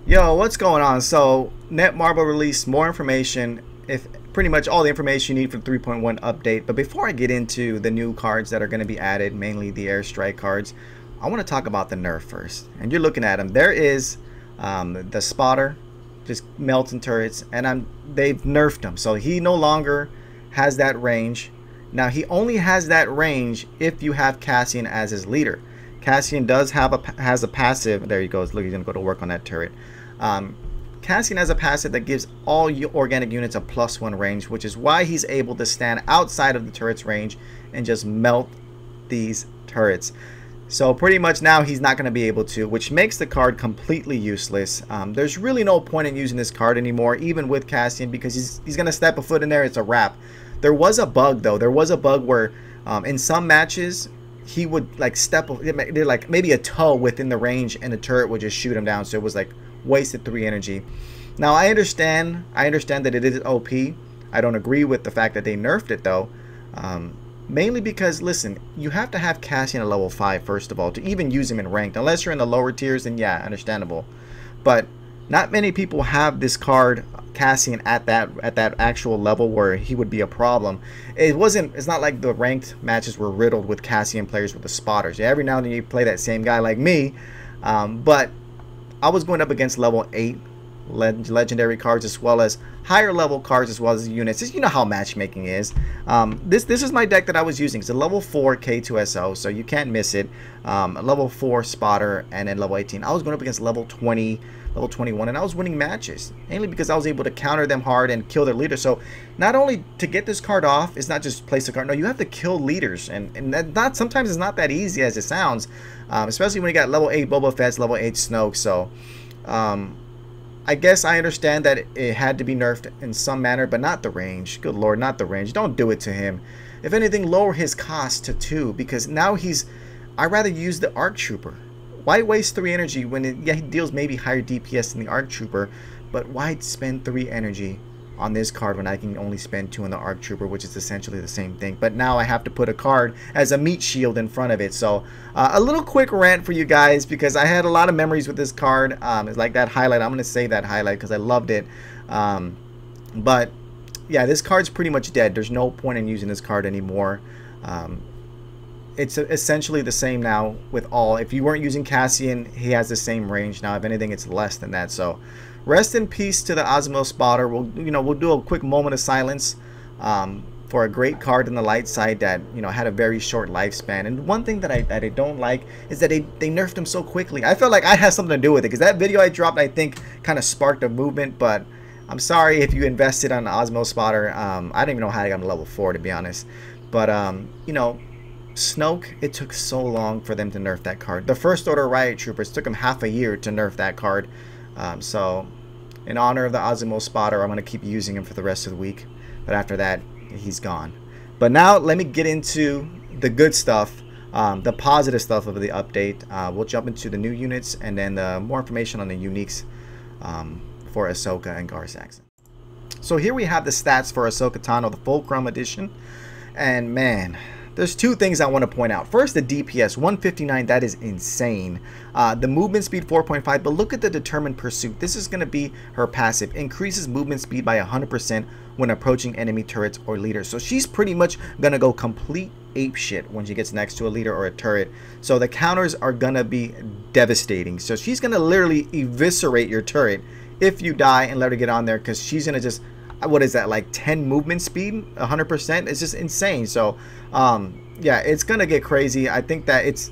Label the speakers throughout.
Speaker 1: Yo, what's going on? So, Netmarble released more information, if pretty much all the information you need for the 3.1 update. But before I get into the new cards that are going to be added, mainly the airstrike cards, I want to talk about the nerf first. And you're looking at them. There is the spotter, just melting turrets, and they've nerfed him. So he no longer has that range. Now he only has that range if you have Cassian as his leader. Cassian does have has a passive. There he goes. Look, he's gonna go to work on that turret. Cassian has a passive that gives all organic units a +1 range, which is why he's able to stand outside of the turret's range and just melt these turrets. So pretty much now he's not going to be able to, which makes the card completely useless. There's really no point in using this card anymore, even with Cassian, because he's going to step a foot in there. It's a wrap. There was a bug though. There was a bug where in some matches he would like like maybe a toe within the range and the turret would just shoot him down. So it was like wasted 3 energy. Now I understand that it is OP. I don't agree with the fact that they nerfed it though. Mainly because, listen, you have to have Cassian at level 5 first of all to even use him in ranked. Unless you're in the lower tiers, then yeah, understandable. But not many people have this card Cassian at that actual level where he would be a problem. It's not like the ranked matches were riddled with Cassian players with the spotters. Yeah, every now and then you play that same guy like me, but I was going up against level 8 legendary cards as well as higher level cards as well as units. You know how matchmaking is. This is my deck that I was using. It's a level 4 K2SO, so you can't miss it. Level 4 spotter, and then level 18. I was going up against level 20, level 21, and I was winning matches mainly because I was able to counter them hard and kill their leader. So not only to get this card off, it's not just place a card. No, you have to kill leaders, and that sometimes it's not that easy as it sounds, especially when you got level 8 Boba Fett's, level 8 Snoke. So I guess I understand that it had to be nerfed in some manner, but not the range. Good lord, not the range. Don't do it to him. If anything, lower his cost to 2, because now I'd rather use the ARC Trooper. Why waste 3 energy when yeah, he deals maybe higher DPS than the ARC Trooper, but why spend 3 energy on this card when I can only spend 2 on the ARC Trooper, which is essentially the same thing. But now I have to put a card as a meat shield in front of it. So a little quick rant for you guys, because I had a lot of memories with this card. It's like that highlight. I'm going to save that highlight because I loved it. But yeah, this card's pretty much dead. There's no point in using this card anymore. It's essentially the same now with all. If you weren't using Cassian, he has the same range. Now if anything, it's less than that. So rest in peace to the Osmo spotter. We'll do a quick moment of silence for a great card in the light side that had a very short lifespan. And one thing that I don't like is that they nerfed him so quickly. I felt like I had something to do with it, because that video I dropped, I think, kind of sparked a movement. But I'm sorry if you invested on the Osmo spotter. I don't even know how I got to level 4, to be honest. But Snoke, it took so long for them to nerf that card. The First Order Riot Troopers took them half a year to nerf that card. So in honor of the Osmo spotter, I'm going to keep using him for the rest of the week. But after that, he's gone. But now let me get into the good stuff, the positive stuff of the update. We'll jump into the new units and then more information on the uniques for Ahsoka and Saxon. So here we have the stats for Ahsoka Tano, the Fulcrum edition. And man, there's 2 things I want to point out. First, the DPS 159, that is insane. The movement speed 4.5, but look at the determined pursuit. This is going to be her passive. Increases movement speed by 100% when approaching enemy turrets or leaders. So she's pretty much going to go complete ape shit when she gets next to a leader or a turret. So the counters are going to be devastating. So she's going to literally eviscerate your turret if you die and let her get on there, because she's going to just, what is that, like 10 movement speed, 100%? It's just insane. So yeah, it's gonna get crazy. I think that it's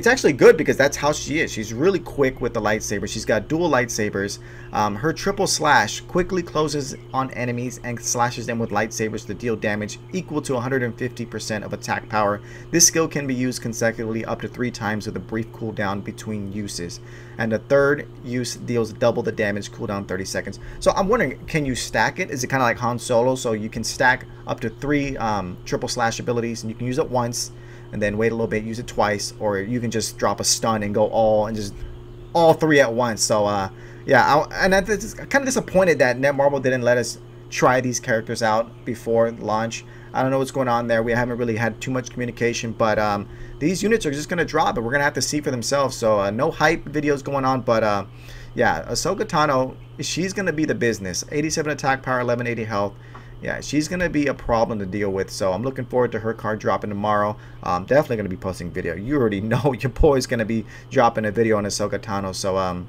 Speaker 1: actually good, because that's how she is. She's really quick with the lightsaber. She's got dual lightsabers. Her triple slash quickly closes on enemies and slashes them with lightsabers to deal damage equal to 150% of attack power. This skill can be used consecutively up to 3 times with a brief cooldown between uses. And the third use deals double the damage, cooldown 30 seconds. So I'm wondering, can you stack it? Is it kind of like Han Solo? So you can stack up to 3 triple slash abilities, and you can use it once and then wait a little bit, use it twice, or you can just drop a stun and go all 3 at once. So yeah, I'm kind of disappointed that Netmarble didn't let us try these characters out before launch. I don't know what's going on there. We haven't really had too much communication, but these units are just going to drop, and we're going to have to see for themselves. So no hype videos going on, but yeah, Ahsoka Tano, she's going to be the business. 87 attack power, 1180 health. Yeah, she's going to be a problem to deal with. So I'm looking forward to her card dropping tomorrow. Definitely going to be posting video. You already know your boy's going to be dropping a video on Ahsoka Tano. So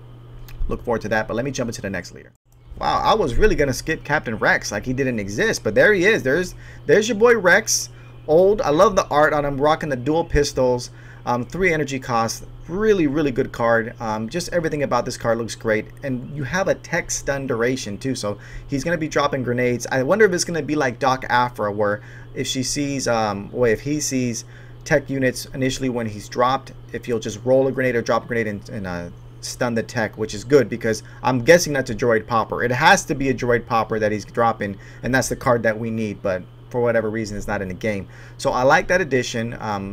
Speaker 1: look forward to that. But let me jump into the next leader. Wow, I was really going to skip Captain Rex like he didn't exist. But there he is. There's your boy Rex. Old. I love the art on him. Rocking the dual pistols. 3 energy costs. Really, really good card. Just everything about this card looks great. And you have a tech stun duration too. So he's going to be dropping grenades. I wonder if it's going to be like Doc Afra, where if she sees, if he sees tech units initially when he's dropped, if he'll just roll a grenade or drop a grenade and stun the tech, which is good because I'm guessing that's a droid popper. It has to be a droid popper that he's dropping, and that's the card that we need, but for whatever reason it's not in the game. So I like that addition.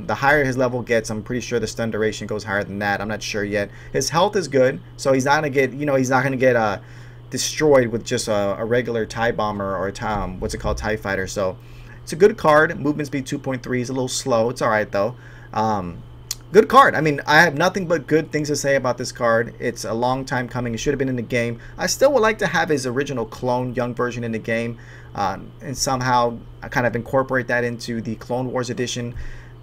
Speaker 1: The higher his level gets, I'm pretty sure the stun duration goes higher than that. I'm not sure yet. His health is good, so he's not gonna get, he's not gonna get destroyed with just a regular TIE bomber or what's it called, TIE fighter. So it's a good card. Movement speed 2.3 is a little slow. It's all right though. Good card. I mean, I have nothing but good things to say about this card. It's a long time coming. It should have been in the game. I still would like to have his original clone young version in the game, and somehow kind of incorporate that into the Clone Wars edition.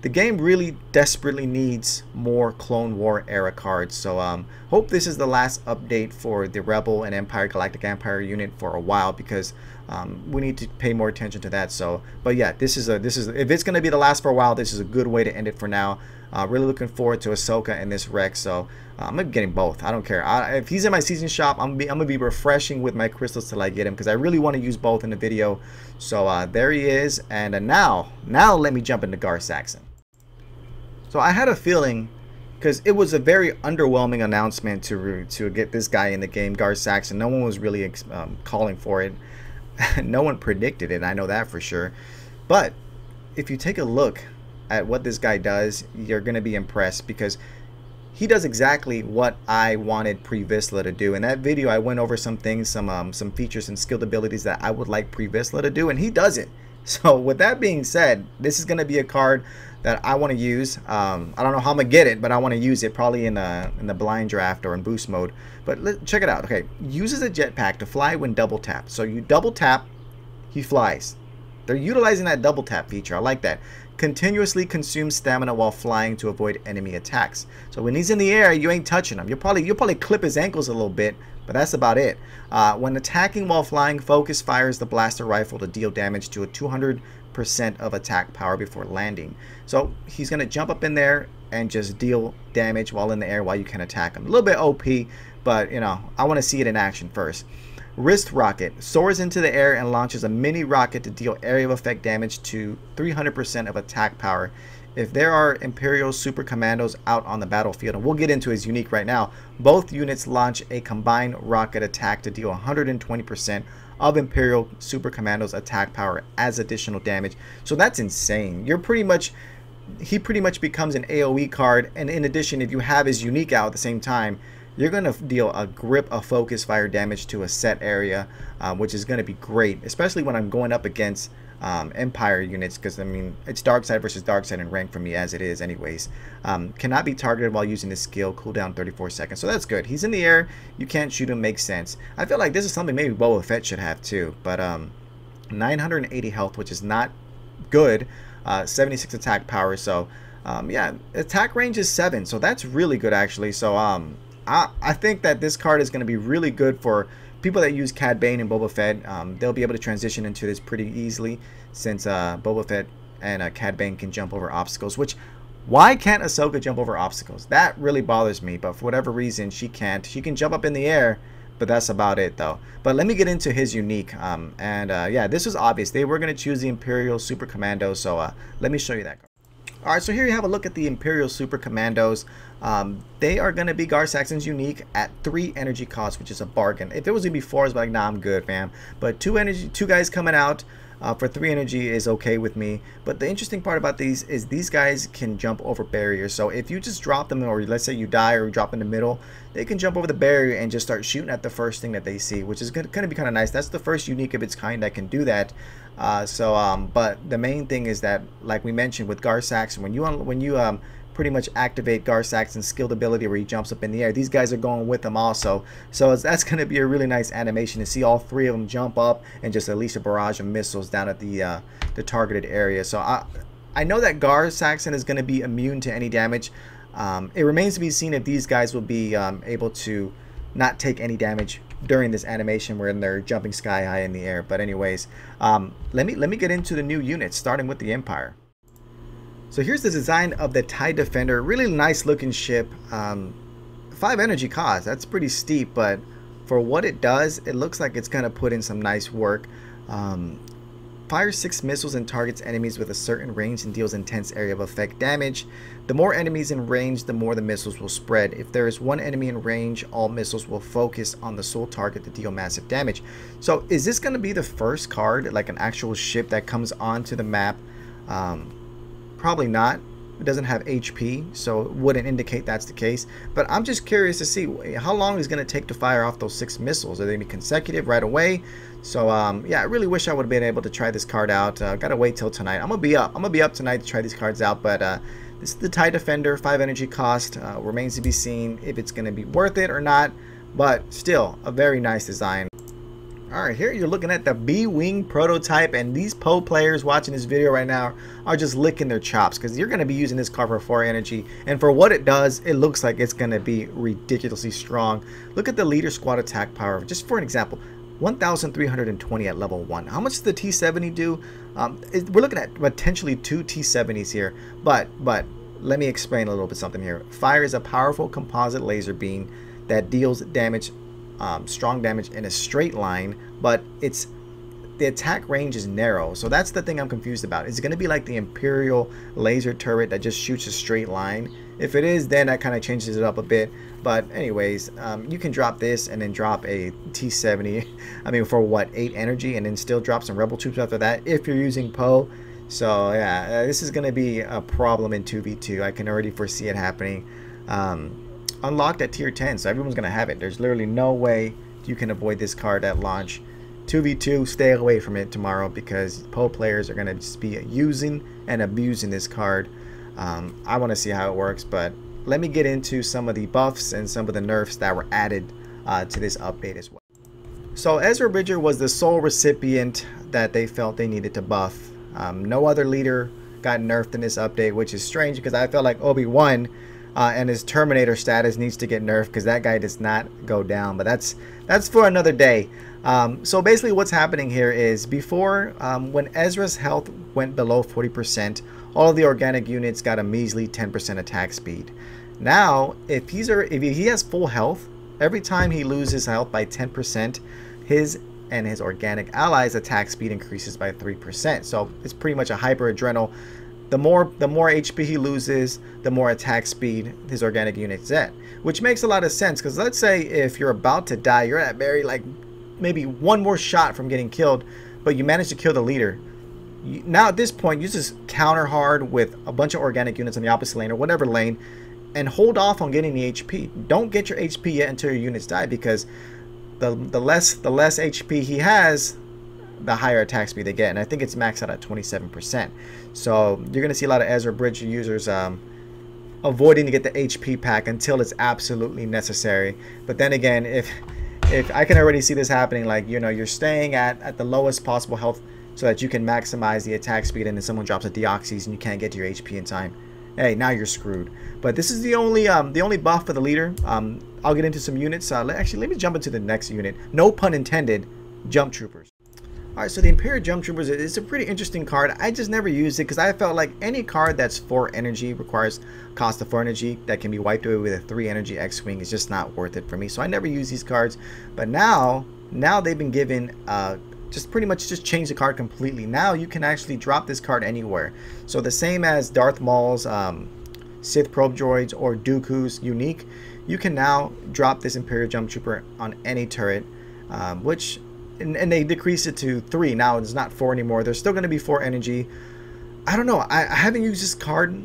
Speaker 1: The game really desperately needs more Clone War era cards. So hope this is the last update for the Rebel and Empire Galactic Empire unit for a while, because we need to pay more attention to that. So, but yeah, this is if it's going to be the last for a while, this is a good way to end it for now. Really looking forward to Ahsoka and this Rex. So I'm gonna be getting both. I don't care. If he's in my season shop, I'm gonna be refreshing with my crystals till I get him, because I really want to use both in the video. So there he is. And now let me jump into Gar Saxon. So I had a feeling, because it was a very underwhelming announcement to get this guy in the game, Gar Saxon. No one was really calling for it. No one predicted it. I know that for sure. But if you take a look at what this guy does, you're going to be impressed, because he does exactly what I wanted Pre-Vizsla to do. In that video, I went over some things, some features and skilled abilities that I would like Pre-Vizsla to do, and he does it. So with that being said, this is going to be a card that I want to use. I don't know how I'm going to get it, but I want to use it probably in the blind draft or in boost mode. But check it out. Okay, uses a jetpack to fly when double tapped. So you double tap, he flies. They're utilizing that double tap feature. I like that. Continuously consumes stamina while flying to avoid enemy attacks. So when he's in the air, you ain't touching him. You'll probably clip his ankles a little bit, but that's about it. When attacking while flying, focus fires the blaster rifle to deal damage to a 200% of attack power before landing. So he's gonna jump up in there and just deal damage while in the air while you can attack him. A little bit OP, but I want to see it in action first. Wrist rocket soars into the air and launches a mini rocket to deal area of effect damage to 300% of attack power. If there are Imperial Super Commandos out on the battlefield, and we'll get into his unique right now, both units launch a combined rocket attack to deal 120% of Imperial Super Commandos attack power as additional damage. So that's insane. He pretty much becomes an AoE card, and in addition, if you have his unique out at the same time, you're going to deal a grip of focus fire damage to a set area, which is going to be great, especially when I'm going up against Empire units, because I mean it's dark side versus dark side in rank for me as it is anyways. Cannot be targeted while using this skill, cooldown 34 seconds, so that's good. He's in the air, you can't shoot him, makes sense. I feel like this is something maybe Boba Fett should have too, but 980 health, which is not good. 76 attack power, so yeah, attack range is 7, so that's really good actually. So I think that this card is going to be really good for people that use Cad Bane and Boba Fett. They'll be able to transition into this pretty easily, since Boba Fett and Cad Bane can jump over obstacles. Which, why can't Ahsoka jump over obstacles? That really bothers me, but for whatever reason she can't. She can jump up in the air, but that's about it though. But let me get into his unique. Yeah, this was obvious. They were going to choose the Imperial Super Commando, so let me show you that card. Alright, so here you have a look at the Imperial Super Commandos. They are going to be Gar Saxon's unique at 3 energy costs, which is a bargain. If it was going to be 4, I was like, nah, I'm good, fam. But 2 guys coming out. For 3 energy is okay with me. But the interesting part about these is these guys can jump over barriers. So if you just drop them, or let's say you die or you drop in the middle, they can jump over the barrier and just start shooting at the first thing that they see, which is going to be kind of nice. That's the first unique of its kind that can do that. But the main thing is that, like we mentioned with Gar Saxon, when you pretty much activate Gar Saxon's skilled ability where he jumps up in the air, these guys are going with him also. So that's going to be a really nice animation to see all 3 of them jump up and just unleash a barrage of missiles down at the targeted area. So I know that Gar Saxon is going to be immune to any damage. It remains to be seen if these guys will be able to not take any damage during this animation where they're jumping sky high in the air. But anyways, let me get into the new units, starting with the Empire. So here's the design of the TIE Defender. Really nice looking ship. 5 energy cost. That's pretty steep, but for what it does, it looks like it's going to put in some nice work. Fires 6 missiles and targets enemies with a certain range and deals intense area of effect damage. The more enemies in range, the more the missiles will spread. If there is 1 enemy in range, all missiles will focus on the sole target to deal massive damage. So is this going to be the first card, like an actual ship that comes onto the map? Probably not. It doesn't have HP, so it wouldn't indicate that's the case. But I'm just curious to see how long it's going to take to fire off those 6 missiles. Are they going to be consecutive right away? So yeah, I really wish I would have been able to try this card out. Gotta wait till tonight. I'm gonna be up tonight to try these cards out. But this is the TIE Defender, 5 energy cost. Remains to be seen if it's going to be worth it or not. But still, a very nice design. Alright, here you're looking at the BWing Prototype, and these Poe players watching this video right now are just licking their chops because you're going to be using this card for 4 energy, and for what it does, it looks like it's going to be ridiculously strong. Look at the leader squad attack power, just for an example, 1,320 at level 1. How much does the T-70 do? We're looking at potentially 2 T-70s here, but let me explain a little bit something here. Fires a powerful composite laser beam that deals damage, strong damage in a straight line, but the attack range is narrow. So that's the thing I'm confused about. Is it going to be like the Imperial laser turret that just shoots a straight line? If it is, then that kind of changes it up a bit. But anyways, you can drop this and then drop a T-70, I mean, for what, 8 energy, and then still drop some rebel troops after that if you're using Poe. So yeah, this is going to be a problem in 2v2. I can already foresee it happening. Unlocked at tier 10, so everyone's going to have it. There's literally no way you can avoid this card at launch. 2v2, stay away from it tomorrow because Poe players are going to just be using and abusing this card. I want to see how it works, but let me get into some of the buffs and some of the nerfs that were added to this update as well. So Ezra Bridger was the sole recipient that they felt they needed to buff. No other leader got nerfed in this update, which is strange because I felt like Obi-Wan and his Terminator status needs to get nerfed because that guy does not go down, but that's for another day. So basically what's happening here is before, when Ezra's health went below 40%, all of the organic units got a measly 10% attack speed. Now if he has full health, every time he loses health by 10%, his organic allies attack speed increases by 3%. So it's pretty much a hyper adrenal. The more HP he loses, the more attack speed his organic units at, which makes a lot of sense because let's say if you're about to die, you're at like maybe one more shot from getting killed, but you manage to kill the leader. Now at this point, you just counter hard with a bunch of organic units on the opposite lane or whatever lane, and hold off on getting the HP. Don't get your HP yet until your units die because the less HP he has, the higher attack speed they get, and I think it's maxed out at 27%. So you're gonna see a lot of Ezra Bridger users avoiding to get the HP pack until it's absolutely necessary. But then again, if I can already see this happening, like, you know, you're staying at the lowest possible health so that you can maximize the attack speed, and then someone drops a Deoxys and you can't get to your HP in time. Hey, now you're screwed. But this is the only buff for the leader. I'll get into some units. Actually, let me jump into the next unit. No pun intended. Jump Troopers. Alright, so the Imperial Jump Troopers is a pretty interesting card. I just never used it because I felt like any card that's 4 energy requires cost of 4 energy that can be wiped away with a 3 energy X-Wing is just not worth it for me. So I never use these cards. But now they've been given just pretty much just change the card completely. Now you can actually drop this card anywhere. So the same as Darth Maul's Sith Probe Droids or Dooku's unique, you can now drop this Imperial Jump Trooper on any turret, which and they decrease it to 3. Now it's not 4 anymore. There's still going to be 4 energy. I don't know. I haven't used this card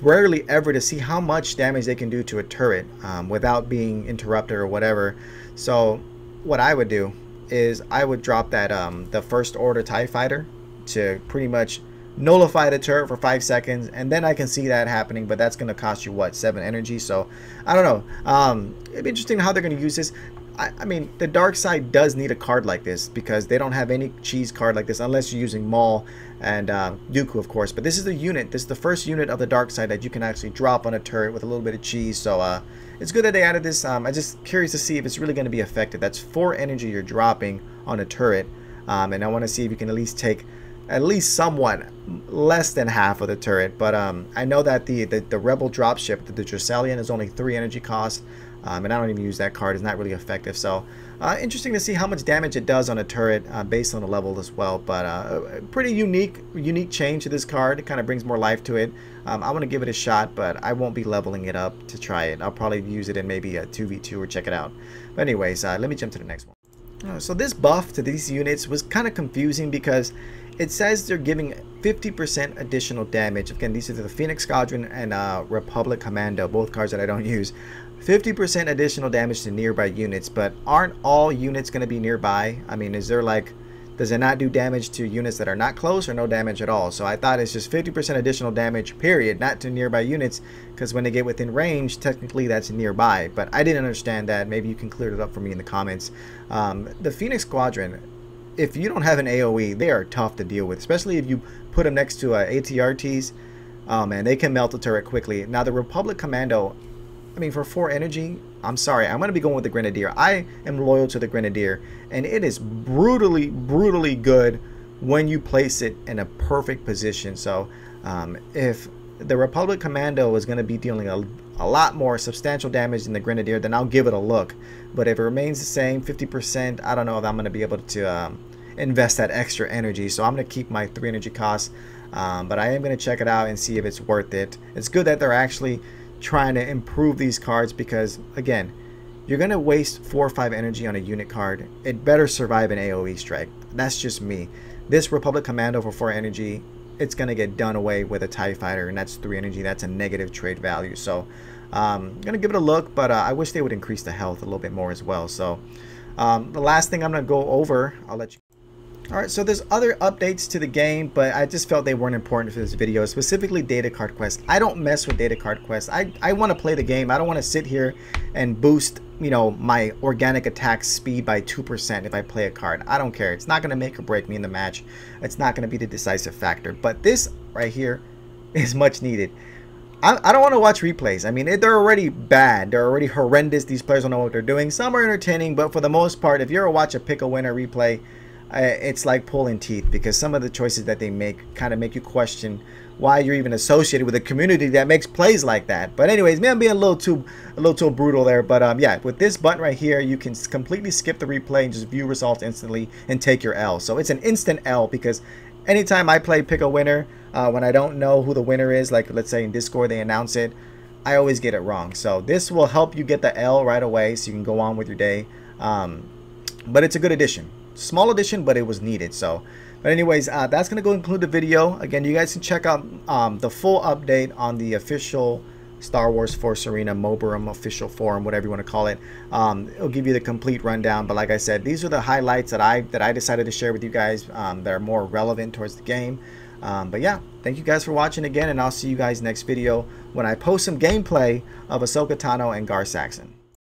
Speaker 1: rarely ever to see how much damage they can do to a turret without being interrupted or whatever. So what I would do is I would drop that the first order TIE fighter to pretty much nullify the turret for 5 seconds, and then I can see that happening. But that's going to cost you what, 7 energy? So I don't know. It'd be interesting how they're going to use this. I mean, the dark side does need a card like this because they don't have any cheese card like this unless you're using Maul and Dooku, of course. But this is the unit. This is the first unit of the dark side that you can actually drop on a turret with a little bit of cheese. So it's good that they added this. I'm just curious to see if it's really going to be effective. That's 4 energy you're dropping on a turret, and I want to see if you can at least take at least somewhat less than half of the turret. But I know that the Rebel dropship, the Dracelian, is only 3 energy cost. And I don't even use that card. It's not really effective. So interesting to see how much damage it does on a turret based on the level as well. But pretty unique change to this card. It kind of brings more life to it. I want to give it a shot, but I won't be leveling it up to try it. I'll probably use it in maybe a 2v2 or check it out. But anyways, let me jump to the next one. So this buff to these units was kind of confusing because it says they're giving 50% additional damage. Again, these are the Phoenix Squadron and Republic Commando, both cards that I don't use. 50% additional damage to nearby units, but aren't all units going to be nearby? I mean, is there like, does it not do damage to units that are not close or no damage at all? So I thought it's just 50% additional damage, period, not to nearby units, because when they get within range, technically that's nearby. But I didn't understand that. Maybe you can clear it up for me in the comments. The Phoenix Squadron, if you don't have an AoE, they are tough to deal with, especially if you put them next to ATRTs. Oh man, they can melt a turret quickly. Now the Republic Commando, I mean, for 4 energy, I'm sorry, I'm going to be going with the Grenadier. I am loyal to the Grenadier, and it is brutally good when you place it in a perfect position. So if the Republic Commando is going to be dealing a lot more substantial damage than the Grenadier, then I'll give it a look. But if it remains the same, 50%, I don't know if I'm going to be able to invest that extra energy. So I'm going to keep my 3 energy costs, but I am going to check it out and see if it's worth it. It's good that they're actually trying to improve these cards because, again, you're going to waste 4 or 5 energy on a unit card. It better survive an AoE strike. That's just me. This Republic Commando for 4 energy, it's going to get done away with a TIE fighter, and that's 3 energy. That's a negative trade value. So I'm going to give it a look, but I wish they would increase the health a little bit more as well. So the last thing I'm going to go over, I'll let you. Alright, so there's other updates to the game, but I just felt they weren't important for this video, specifically data card quests. I don't mess with data card quests. I want to play the game. I don't want to sit here and boost, you know, my organic attack speed by 2% if I play a card. I don't care. It's not going to make or break me in the match. It's not going to be the decisive factor. But this right here is much needed. I don't want to watch replays. I mean, they're already bad. They're already horrendous. These players don't know what they're doing. Some are entertaining, but for the most part, if you ever watch a pick a winner replay, it's like pulling teeth because some of the choices that they make kind of make you question why you're even associated with a community that makes plays like that. But anyways, man, I'm being a little too brutal there. But yeah, with this button right here, you can completely skip the replay and just view results instantly and take your L. So it's an instant L because anytime I play pick a winner, when I don't know who the winner is, like let's say in Discord they announce it, I always get it wrong. So this will help you get the L right away so you can go on with your day. But it's a good addition. Small addition, but it was needed. So but anyways, that's gonna go include the video. Again, you guys can check out the full update on the official Star Wars Force Arena Moburum official forum, whatever you want to call it. It'll give you the complete rundown, but like I said, these are the highlights that I decided to share with you guys that are more relevant towards the game. But yeah, thank you guys for watching again, and I'll see you guys next video when I post some gameplay of Ahsoka Tano and Gar Saxon.